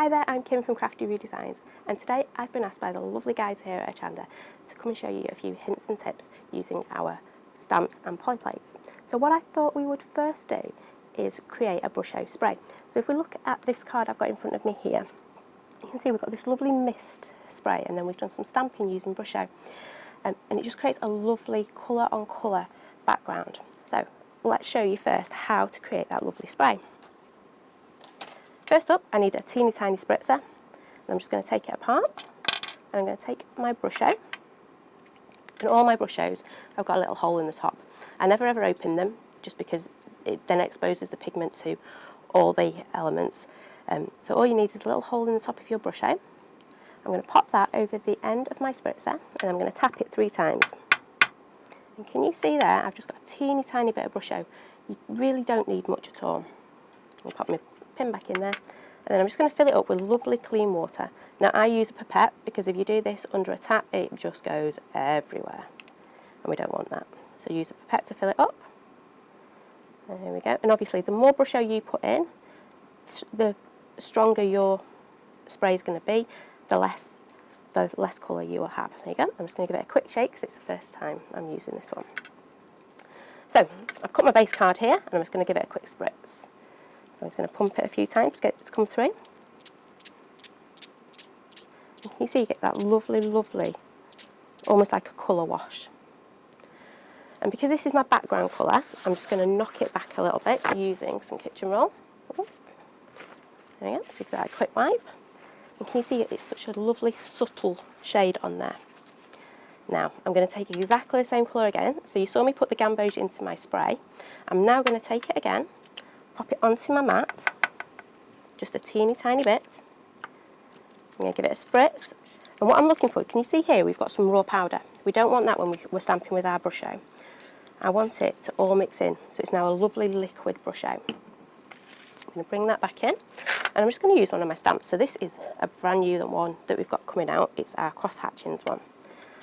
Hi there, I'm Kim from Crafty Roo Designs, and today I've been asked by the lovely guys here at Hochanda to come and show you a few hints and tips using our stamps and polyplates. So what I thought we would first do is create a Brusho spray. So if we look at this card I've got in front of me here, you can see we've got this lovely mist spray, and then we've done some stamping using Brusho, and it just creates a lovely colour on colour background. So let's show you first how to create that lovely spray. First up, I need a teeny tiny spritzer, and I'm just going to take it apart, and I'm going to take my Brusho, and all my Brushos have got a little hole in the top. I never ever open them, just because it then exposes the pigment to all the elements. So all you need is a little hole in the top of your Brusho. I'm going to pop that over the end of my spritzer, and I'm going to tap it 3 times. And can you see there, I've just got a teeny tiny bit of Brusho. You really don't need much at all. I'll pop my pin back in there, and then I'm just going to fill it up with lovely clean water. Now I use a pipette, because if you do this under a tap it just goes everywhere, and we don't want that. So use a pipette to fill it up. And there we go. And obviously the more Brusho you put in, the stronger your spray is going to be, the less colour you will have. There you go. I'm just going to give it a quick shake because it's the first time I'm using this one. So I've cut my base card here, and I'm just going to give it a quick spritz. I'm just going to pump it a few times to get it to come through. And you see you get that lovely, lovely, almost like a colour wash. And because this is my background colour, I'm just going to knock it back a little bit using some kitchen roll. There we go, so give that a quick wipe. And can you see it's such a lovely, subtle shade on there. Now, I'm going to take exactly the same colour again. So you saw me put the gamboge into my spray. I'm now going to take it again, pop it onto my mat, just a teeny tiny bit. I'm going to give it a spritz. And what I'm looking for, can you see here, we've got some raw powder. We don't want that when we're stamping with our Brusho. I want it to all mix in, so it's now a lovely liquid Brusho. I'm going to bring that back in, and I'm just going to use one of my stamps. So this is a brand new one that we've got coming out. It's our Crosshatching one.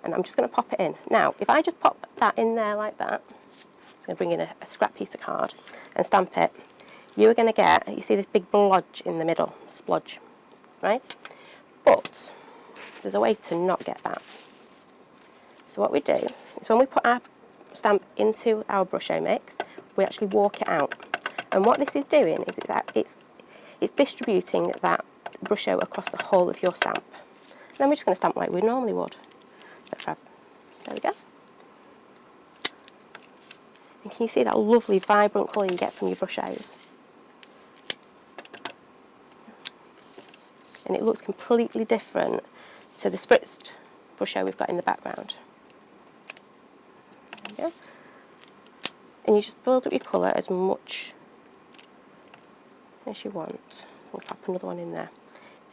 And I'm just going to pop it in. Now, if I just pop that in there like that, I'm going to bring in a scrap piece of card and stamp it, you are going to get, you see this big blodge in the middle, splodge, right? But there's a way to not get that. So what we do is when we put our stamp into our Brusho mix, we actually walk it out. And what this is doing is that it's distributing that Brusho across the whole of your stamp. And then we're just going to stamp like we normally would. So there we go. And can you see that lovely vibrant colour you get from your Brushos? And it looks completely different to the spritzed Brusho we've got in the background. There we go. And you just build up your colour as much as you want. We'll pop another one in there.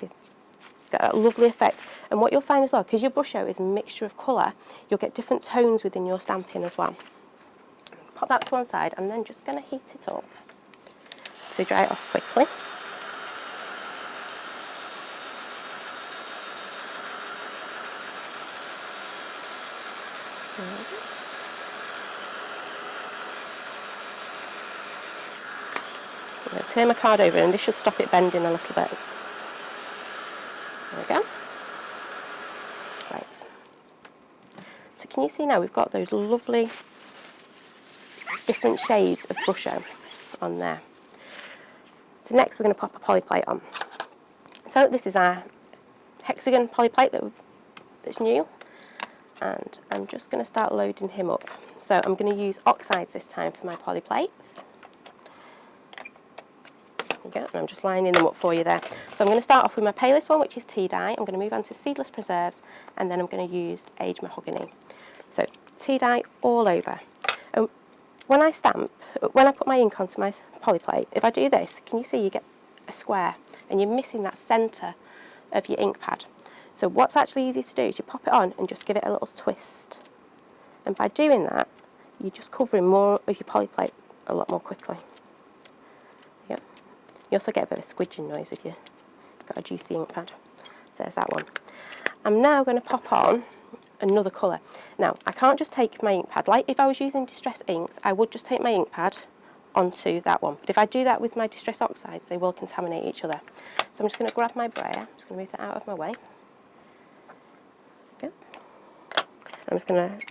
See, get that lovely effect. And what you'll find as well, because your Brusho is a mixture of colour, you'll get different tones within your stamping as well. Pop that to one side. I'm then just going to heat it up to dry it off quickly. I'm going to turn my card over, and this should stop it bending a little bit. There we go. Right. So can you see now we've got those lovely different shades of Brusho on there. So next we're going to pop a polyplate on. So this is our hexagon polyplate that's new, and I'm just going to start loading him up. So I'm going to use oxides this time for my polyplates. There you go, and I'm just lining them up for you there. So I'm going to start off with my palest one, which is tea dye. I'm going to move on to seedless preserves, and then I'm going to use aged mahogany. So tea dye all over. And when I stamp, when I put my ink onto my polyplate, if I do this, can you see you get a square, and you're missing that centre of your ink pad. So what's actually easy to do is you pop it on and just give it a little twist. And by doing that, you're just covering more of your polyplate a lot more quickly. Yep. You also get a bit of a squidging noise if you've got a juicy ink pad. So there's that one. I'm now going to pop on another colour. Now, I can't just take my ink pad. Like if I was using distress inks, I would just take my ink pad, onto that one. But if I do that with my Distress Oxides, they will contaminate each other. So I'm just going to grab my brayer, I'm just going to move that out of my way. Okay. I'm just going to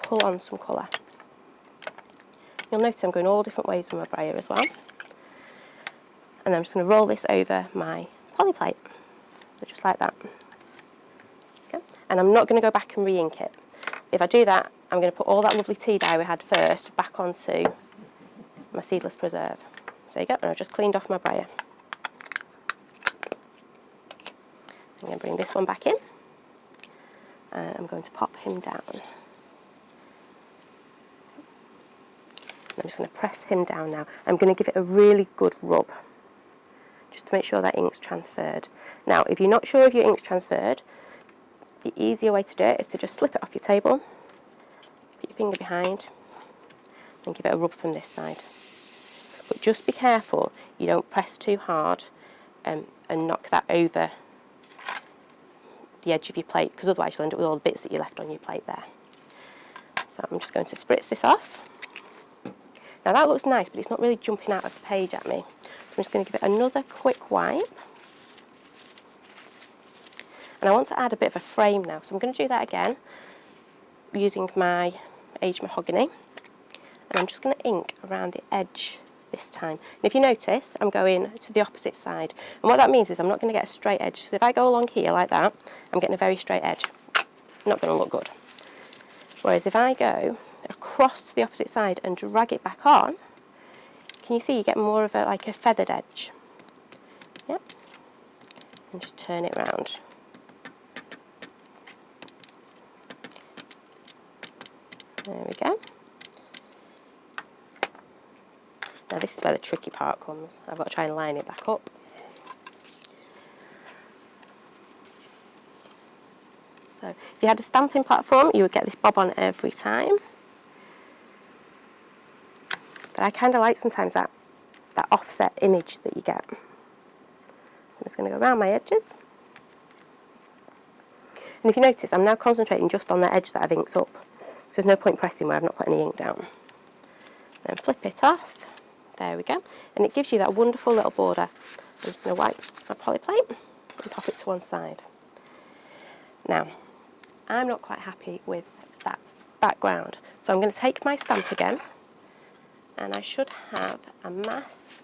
pull on some colour. You'll notice I'm going all different ways with my brayer as well. And I'm just going to roll this over my poly plate, so just like that. Okay. And I'm not going to go back and re-ink it. If I do that, I'm going to put all that lovely tea dye we had first back onto my seedless preserve. So there you go, and I've just cleaned off my brayer. I'm going to bring this one back in, and I'm going to pop him down. I'm just going to press him down now. I'm going to give it a really good rub, just to make sure that ink's transferred. Now, if you're not sure if your ink's transferred, the easier way to do it is to just slip it off your table, put your finger behind, and give it a rub from this side. But just be careful you don't press too hard and knock that over the edge of your plate, because otherwise you'll end up with all the bits that you left on your plate there. So I'm just going to spritz this off. Now that looks nice, but it's not really jumping out of the page at me. So I'm just going to give it another quick wipe. And I want to add a bit of a frame now, so I'm going to do that again using my aged mahogany. And I'm just going to ink around the edge this time. And if you notice, I'm going to the opposite side. And what that means is I'm not going to get a straight edge. So if I go along here like that, I'm getting a very straight edge. Not going to look good. Whereas if I go across to the opposite side and drag it back on, can you see you get more of like a feathered edge? Yep. And just turn it round. There we go. Now this is where the tricky part comes. I've got to try and line it back up. So if you had a stamping platform, you would get this bob on every time. But I kind of like sometimes that offset image that you get. I'm just going to go around my edges. And if you notice, I'm now concentrating just on the edge that I've inked up. So there's no point pressing where I've not put any ink down. Then flip it off. There we go. And it gives you that wonderful little border. I'm just going to wipe my poly plate and pop it to one side. Now, I'm not quite happy with that background. So I'm going to take my stamp again. And I should have a mask.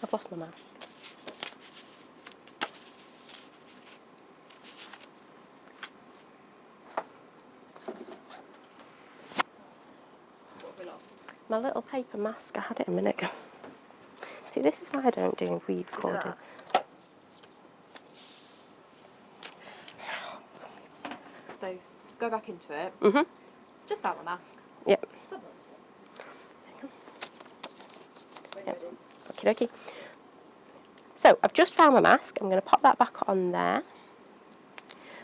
I've lost my mask. What have we lost? My little paper mask, I had it a minute ago. See, this is why I don't do re-recording. So, go back into it. Mm-hmm. Just found my mask. Yep. When Yep. you're ready. Okie dokie. So I've just found my mask. I'm going to pop that back on there.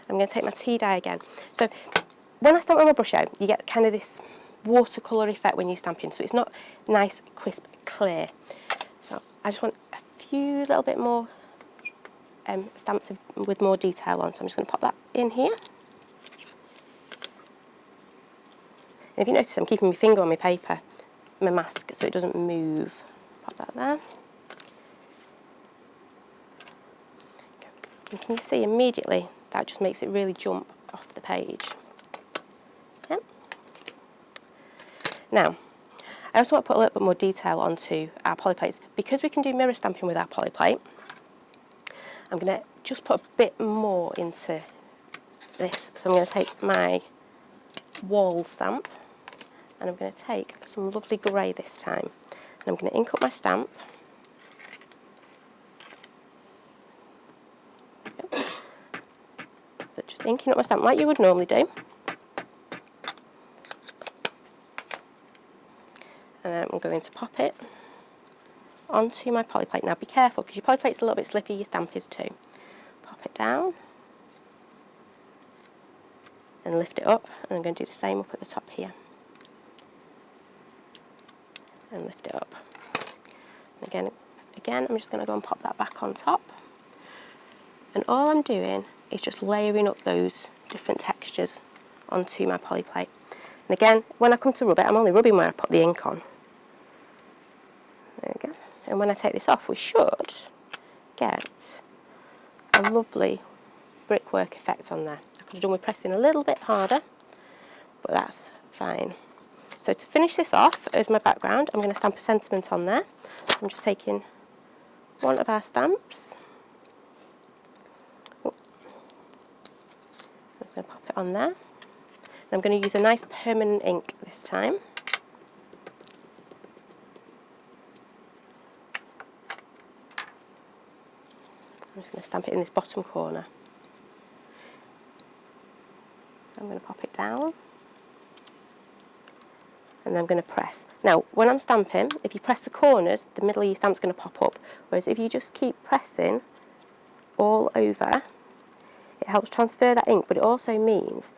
I'm going to take my tea dye again. So when I stamp with my Brusho, you get kind of this watercolour effect when you stamp in. So it's not nice, crisp, clear. So I just want a few little bit more stamps with more detail on. So I'm just going to pop that in here. And if you notice, I'm keeping my finger on my paper, my mask, so it doesn't move. Pop that there. And can you see immediately that just makes it really jump off the page? Yep. Now, I also want to put a little bit more detail onto our poly plates. Because we can do mirror stamping with our poly plate, I'm going to just put a bit more into this. So I'm going to take my wall stamp, and I'm going to take some lovely grey this time. And I'm going to ink up my stamp. So just inking up my stamp like you would normally do. And then I'm going to pop it onto my poly plate. Now be careful, because your poly plate's a little bit slippy, your stamp is too. Pop it down. And lift it up. And I'm going to do the same up at the top here. And lift it up. And again, I'm just going to go and pop that back on top. And all I'm doing is just layering up those different textures onto my poly plate. And again, when I come to rub it, I'm only rubbing where I put the ink on. There we go. And when I take this off, we should get a lovely brickwork effect on there. I could have done with pressing a little bit harder, but that's fine. So to finish this off as my background, I'm going to stamp a sentiment on there. So I'm just taking one of our stamps. I'm just going to pop it on there. And I'm going to use a nice permanent ink this time. I'm just going to stamp it in this bottom corner. So I'm going to pop it down. And then I'm going to press. Now, when I'm stamping, if you press the corners, the middle of your stamp's going to pop up. Whereas if you just keep pressing all over, it helps transfer that ink, but it also means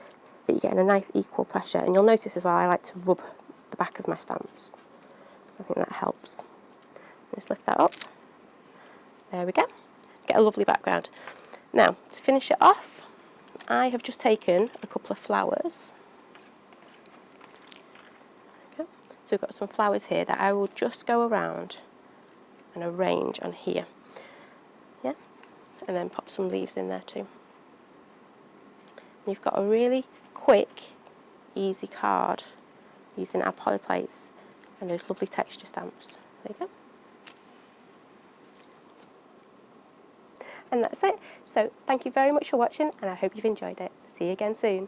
that you're getting a nice equal pressure. And you'll notice as well, I like to rub the back of my stamps. I think that helps. Just lift that up. There we go. Get a lovely background. Now, to finish it off, I have just taken a couple of flowers. Okay. So we've got some flowers here that I will just go around and arrange on here. Yeah, and then pop some leaves in there too. And you've got a really quick, easy card using our poly plates and those lovely texture stamps. There you go. And that's it. So thank you very much for watching, and I hope you've enjoyed it. See you again soon.